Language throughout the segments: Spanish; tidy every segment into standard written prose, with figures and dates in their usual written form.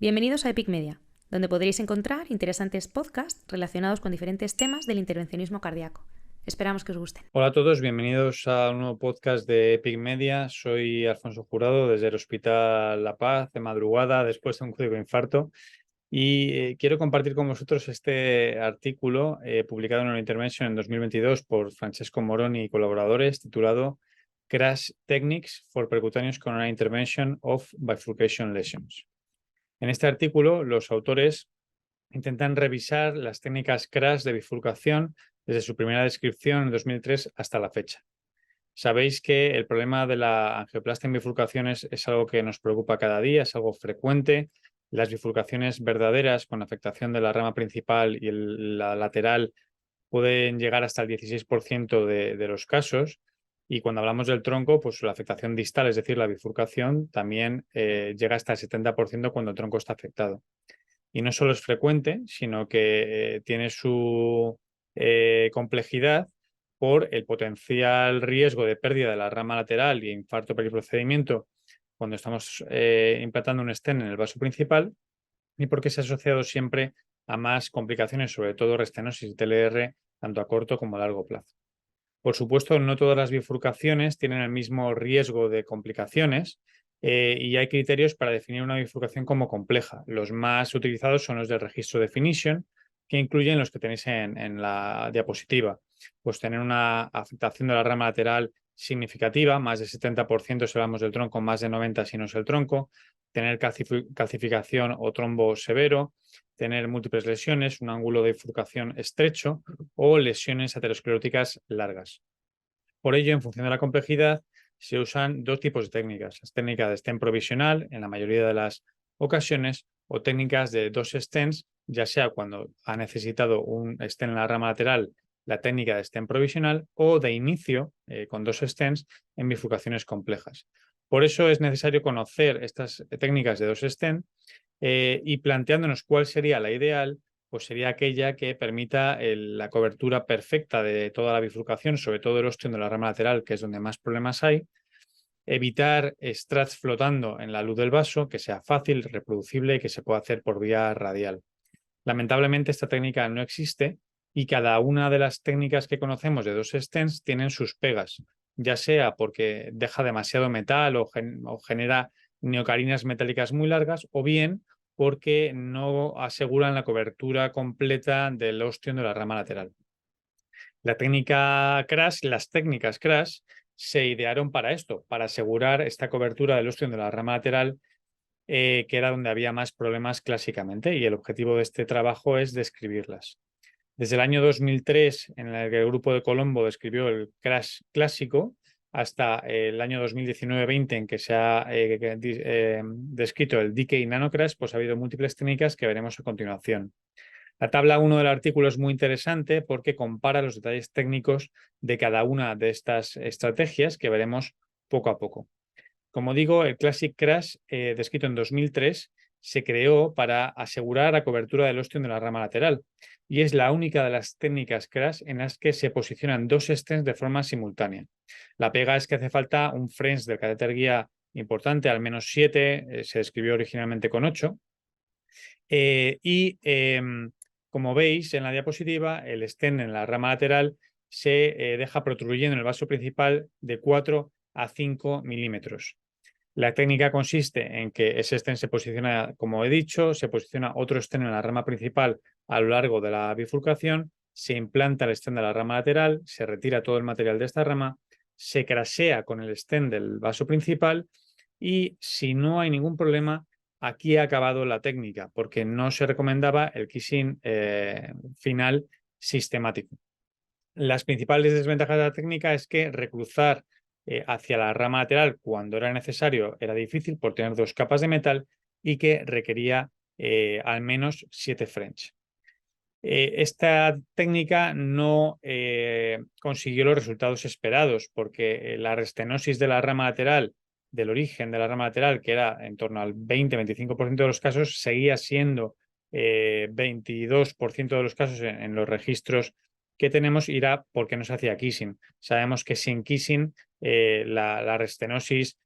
Bienvenidos a Epic Media, donde podréis encontrar interesantes podcasts relacionados con diferentes temas del intervencionismo cardíaco. Esperamos que os gusten. Hola a todos, bienvenidos a un nuevo podcast de Epic Media. Soy Alfonso Jurado desde el Hospital La Paz, de madrugada, después de un crítico infarto. Y quiero compartir con vosotros este artículo publicado en una Intervention en 2022 por Francesco Moroni y colaboradores, titulado Crash Techniques for Percutaneous Coronary Intervention of Bifurcation Lesions. En este artículo, los autores intentan revisar las técnicas crash de bifurcación desde su primera descripción en 2003 hasta la fecha. Sabéis que el problema de la angioplastia en bifurcaciones es algo que nos preocupa cada día, es algo frecuente. Las bifurcaciones verdaderas con afectación de la rama principal y la lateral pueden llegar hasta el 16% de los casos. Y cuando hablamos del tronco, pues la afectación distal, es decir, la bifurcación, también llega hasta el 70% cuando el tronco está afectado. Y no solo es frecuente, sino que tiene su complejidad por el potencial riesgo de pérdida de la rama lateral y infarto periprocedimiento cuando estamos implantando un stent en el vaso principal, y porque se ha asociado siempre a más complicaciones, sobre todo restenosis y TLR, tanto a corto como a largo plazo. Por supuesto, no todas las bifurcaciones tienen el mismo riesgo de complicaciones y hay criterios para definir una bifurcación como compleja. Los más utilizados son los del registro Definition, que incluyen los que tenéis en la diapositiva. Pues tener una afectación de la rama lateral significativa, más de 70% si hablamos del tronco, más de 90% si no es el tronco, tener calcificación o trombo severo, tener múltiples lesiones, un ángulo de bifurcación estrecho o lesiones ateroscleróticas largas. Por ello, en función de la complejidad, se usan dos tipos de técnicas. Las técnicas de stent provisional, en la mayoría de las ocasiones, o técnicas de dos stents, ya sea cuando ha necesitado un stent en la rama lateral, la técnica de stent provisional, o de inicio, con dos stents, en bifurcaciones complejas. Por eso es necesario conocer estas técnicas de dos stents y planteándonos cuál sería la ideal, pues sería aquella que permita la cobertura perfecta de toda la bifurcación, sobre todo el ostión de la rama lateral, que es donde más problemas hay, evitar strats flotando en la luz del vaso, que sea fácil, reproducible y que se pueda hacer por vía radial. Lamentablemente esta técnica no existe y cada una de las técnicas que conocemos de dos stents tienen sus pegas, ya sea porque deja demasiado metal o genera neocarinas metálicas muy largas, o bien porque no aseguran la cobertura completa del ostión de la rama lateral. La técnica crash, las técnicas crash se idearon para esto, para asegurar esta cobertura del ostión de la rama lateral, que era donde había más problemas clásicamente, y el objetivo de este trabajo es describirlas. Desde el año 2003, en el que el grupo de Colombo describió el crash clásico, hasta el año 2019-20, en que se ha descrito el Decay Nanocrash, pues ha habido múltiples técnicas que veremos a continuación. La tabla 1 del artículo es muy interesante porque compara los detalles técnicos de cada una de estas estrategias que veremos poco a poco. Como digo, el Classic Crash, descrito en 2003, se creó para asegurar la cobertura del ostión de la rama lateral y es la única de las técnicas crash en las que se posicionan dos stents de forma simultánea. La pega es que hace falta un French del catéter guía importante, al menos 7, se describió originalmente con 8. Como veis en la diapositiva, el stent en la rama lateral se deja protruyendo en el vaso principal de 4 a 5 milímetros. La técnica consiste en que ese stent se posiciona, como he dicho, se posiciona otro stent en la rama principal a lo largo de la bifurcación, se implanta el stent de la rama lateral, se retira todo el material de esta rama, se crasea con el stent del vaso principal y, si no hay ningún problema, aquí ha acabado la técnica porque no se recomendaba el kissing final sistemático. Las principales desventajas de la técnica es que recruzar hacia la rama lateral cuando era necesario era difícil por tener dos capas de metal y que requería al menos 7 French. Esta técnica no consiguió los resultados esperados porque la restenosis de la rama lateral, del origen de la rama lateral, que era en torno al 20-25% de los casos, seguía siendo 22% de los casos en los registros que tenemos, irá porque no se hacía kissing. Sabemos que sin kissing la restenosis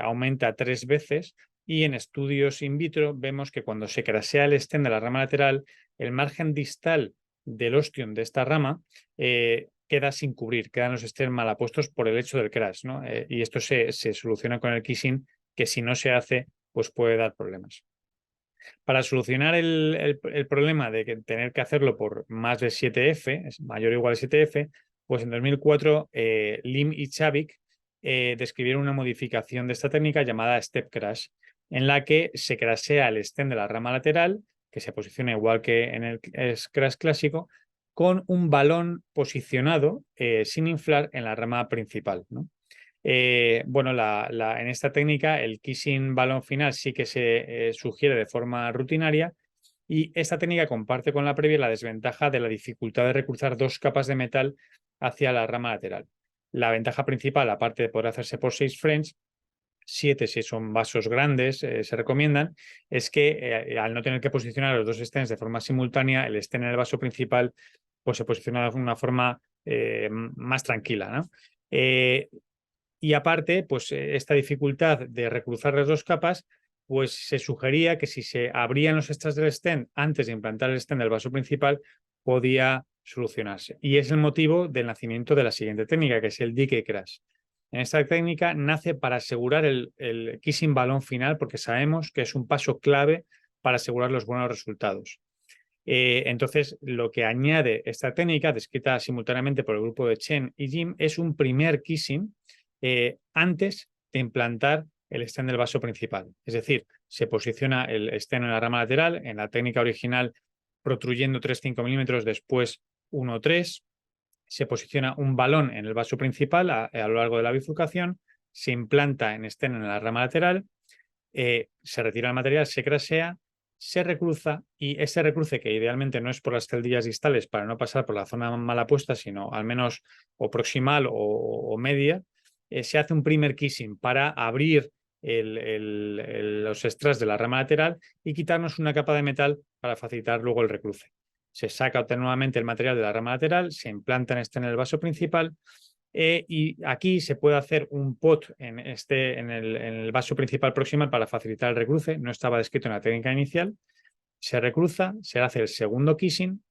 aumenta 3 veces, y en estudios in vitro vemos que cuando se crasea el stem de la rama lateral, el margen distal del ostium de esta rama queda sin cubrir, quedan los stems mal apuestos por el hecho del crash, ¿no? Y esto se soluciona con el kissing, que si no se hace, pues puede dar problemas. Para solucionar el problema de tener que hacerlo por más de 7F, es mayor o igual a 7F, pues en 2004 Lim y Chavik describieron una modificación de esta técnica llamada Step Crash, en la que se crashea el stem de la rama lateral, que se posiciona igual que en el crash clásico, con un balón posicionado sin inflar en la rama principal, ¿no? Bueno, en esta técnica el kissing balón final sí que se sugiere de forma rutinaria, y esta técnica comparte con la previa la desventaja de la dificultad de recruzar dos capas de metal hacia la rama lateral. La ventaja principal, aparte de poder hacerse por 6 frames, 7 si son vasos grandes, se recomiendan, es que al no tener que posicionar los dos stems de forma simultánea, el stem en el vaso principal pues se posiciona de una forma más tranquila, ¿no? Y aparte, pues esta dificultad de recruzar las dos capas, pues se sugería que si se abrían los extras del stem antes de implantar el stem del vaso principal, podía solucionarse. Y es el motivo del nacimiento de la siguiente técnica, que es el decay crash. En esta técnica nace para asegurar el kissing balón final, porque sabemos que es un paso clave para asegurar los buenos resultados. Entonces, lo que añade esta técnica, descrita simultáneamente por el grupo de Chen y Jim, es un primer kissing antes de implantar el stem del vaso principal. Es decir, se posiciona el stem en la rama lateral, en la técnica original protruyendo 3-5 milímetros, después 1-3, se posiciona un balón en el vaso principal a lo largo de la bifurcación, se implanta en stem en la rama lateral, se retira el material, se crasea, se recruza, y ese recruce, que idealmente no es por las celdillas distales para no pasar por la zona mala puesta, sino al menos o proximal o media, se hace un primer kissing para abrir los extras de la rama lateral y quitarnos una capa de metal para facilitar luego el recruce. Se saca nuevamente el material de la rama lateral, se implanta en el vaso principal, y aquí se puede hacer un pot en el vaso principal proximal para facilitar el recruce. No estaba descrito en la técnica inicial. Se recruza, se hace el segundo kissing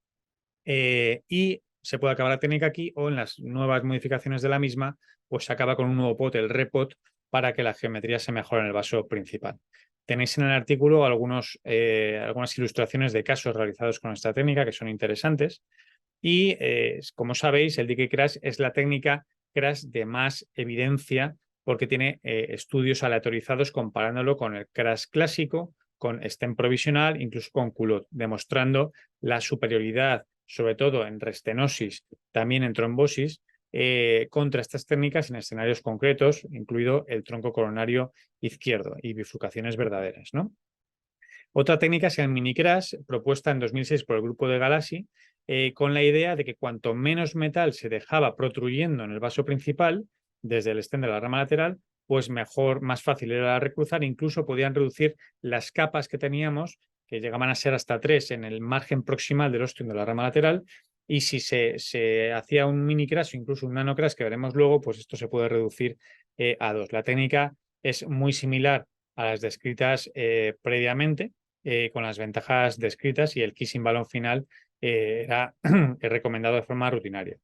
y se puede acabar la técnica aquí, o en las nuevas modificaciones de la misma, pues se acaba con un nuevo pot, el repot, para que la geometría se mejore en el vaso principal. Tenéis en el artículo algunas ilustraciones de casos realizados con esta técnica que son interesantes. Y como sabéis, el decay crash es la técnica crash de más evidencia, porque tiene estudios aleatorizados comparándolo con el crash clásico, con stem provisional, incluso con culot, demostrando la superioridad, sobre todo en restenosis, también en trombosis, contra estas técnicas en escenarios concretos, incluido el tronco coronario izquierdo y bifurcaciones verdaderas, ¿no? Otra técnica es el mini crash, propuesta en 2006 por el grupo de Galassi, con la idea de que cuanto menos metal se dejaba protruyendo en el vaso principal, desde el stem de la rama lateral, pues mejor, más fácil era recruzar. Incluso podían reducir las capas que teníamos, que llegaban a ser hasta 3 en el margen proximal del ostium de la rama lateral, y si se hacía un mini crash o incluso un nano crash, que veremos luego, pues esto se puede reducir a 2. La técnica es muy similar a las descritas previamente, con las ventajas descritas, y el kissing balón final era recomendado de forma rutinaria.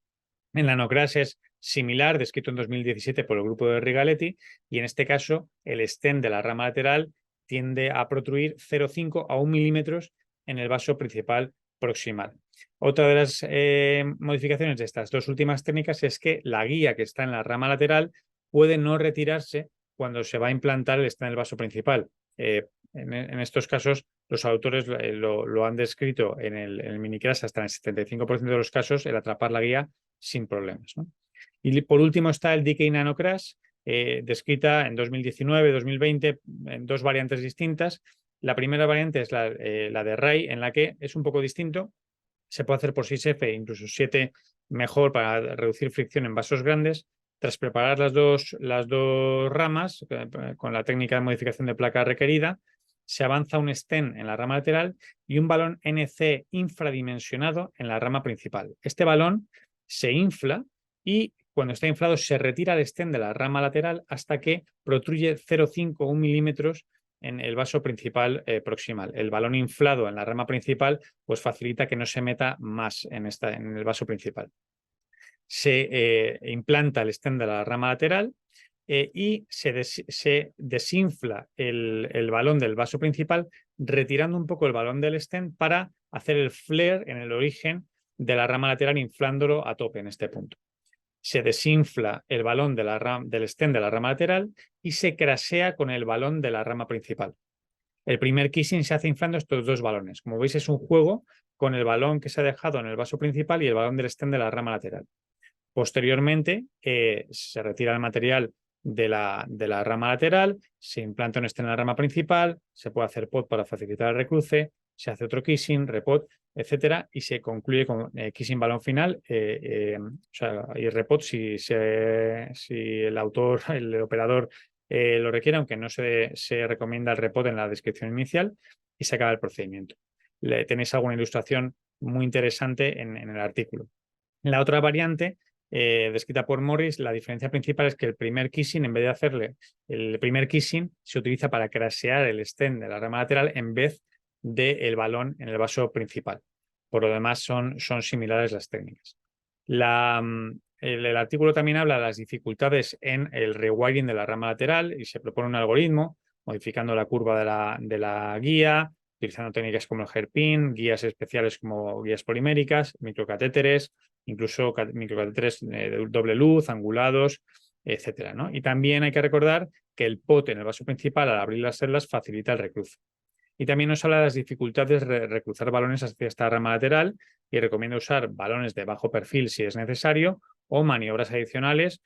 En la nano-crash es similar, descrito en 2017 por el grupo de Rigaletti, y en este caso el stem de la rama lateral tiende a protruir 0,5 a 1 milímetros en el vaso principal proximal. Otra de las modificaciones de estas dos últimas técnicas es que la guía que está en la rama lateral puede no retirarse cuando se va a implantar el stem en el vaso principal. En estos casos, los autores lo han descrito en el mini crash hasta en el 75% de los casos, el atrapar la guía sin problemas, ¿no? Y por último está el decay nano crash, descrita en 2019-2020 en dos variantes distintas. La primera variante es la de Ray, en la que es un poco distinto. Se puede hacer por 6F, incluso 7 mejor, para reducir fricción en vasos grandes. Tras preparar las dos ramas con la técnica de modificación de placa requerida, se avanza un stem en la rama lateral y un balón NC infradimensionado en la rama principal. Este balón se infla y cuando está inflado se retira el stem de la rama lateral hasta que protruye 0,5 o 1 milímetros en el vaso principal proximal. El balón inflado en la rama principal pues facilita que no se meta más en el vaso principal. Se implanta el stent de la rama lateral y se desinfla el balón del vaso principal, retirando un poco el balón del stent para hacer el flare en el origen de la rama lateral, inflándolo a tope en este punto. Se desinfla el balón del stent de la rama lateral y se crasea con el balón de la rama principal. El primer kissing se hace inflando estos dos balones. Como veis, es un juego con el balón que se ha dejado en el vaso principal y el balón del stent de la rama lateral. Posteriormente, se retira el material de la rama lateral, se implanta un stent en la rama principal, se puede hacer pot para facilitar el recruce, se hace otro kissing, repot, etcétera, y se concluye con kissing balón final y repot si el autor, el operador lo requiere, aunque no se recomienda el repot en la descripción inicial, y se acaba el procedimiento. Tenéis alguna ilustración muy interesante en el artículo. La otra variante descrita por Morris, la diferencia principal es que el primer kissing, en vez de hacerle el primer kissing, se utiliza para crasear el stent de la rama lateral en vez del balón en el vaso principal. Por lo demás, son similares las técnicas. El artículo también habla de las dificultades en el rewiring de la rama lateral y se propone un algoritmo modificando la curva de la guía, utilizando técnicas como el hairpin, guías especiales como guías poliméricas, microcatéteres, incluso microcatéteres de doble luz, angulados, etcétera, ¿no? Y también hay que recordar que el pot en el vaso principal, al abrir las celdas, facilita el recruce. Y también nos habla de las dificultades de recruzar balones hacia esta rama lateral y recomienda usar balones de bajo perfil si es necesario o maniobras adicionales,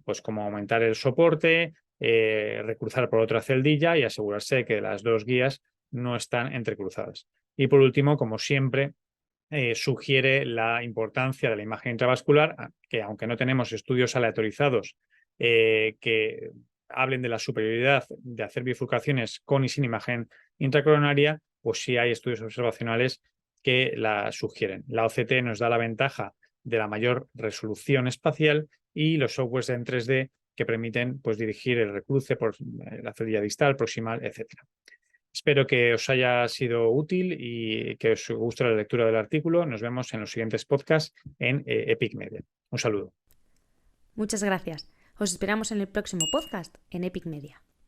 pues como aumentar el soporte, recruzar por otra celdilla y asegurarse de que las dos guías no están entrecruzadas. Y por último, como siempre, sugiere la importancia de la imagen intravascular, que aunque no tenemos estudios aleatorizados que hablen de la superioridad de hacer bifurcaciones con y sin imagen intracoronaria, pues sí hay estudios observacionales que la sugieren. La OCT nos da la ventaja de la mayor resolución espacial y los softwares en 3D que permiten pues, dirigir el recruce por la celdilla distal, proximal, etcétera. Espero que os haya sido útil y que os guste la lectura del artículo. Nos vemos en los siguientes podcasts en Epic Media. Un saludo. Muchas gracias. Os esperamos en el próximo podcast en Epic Media.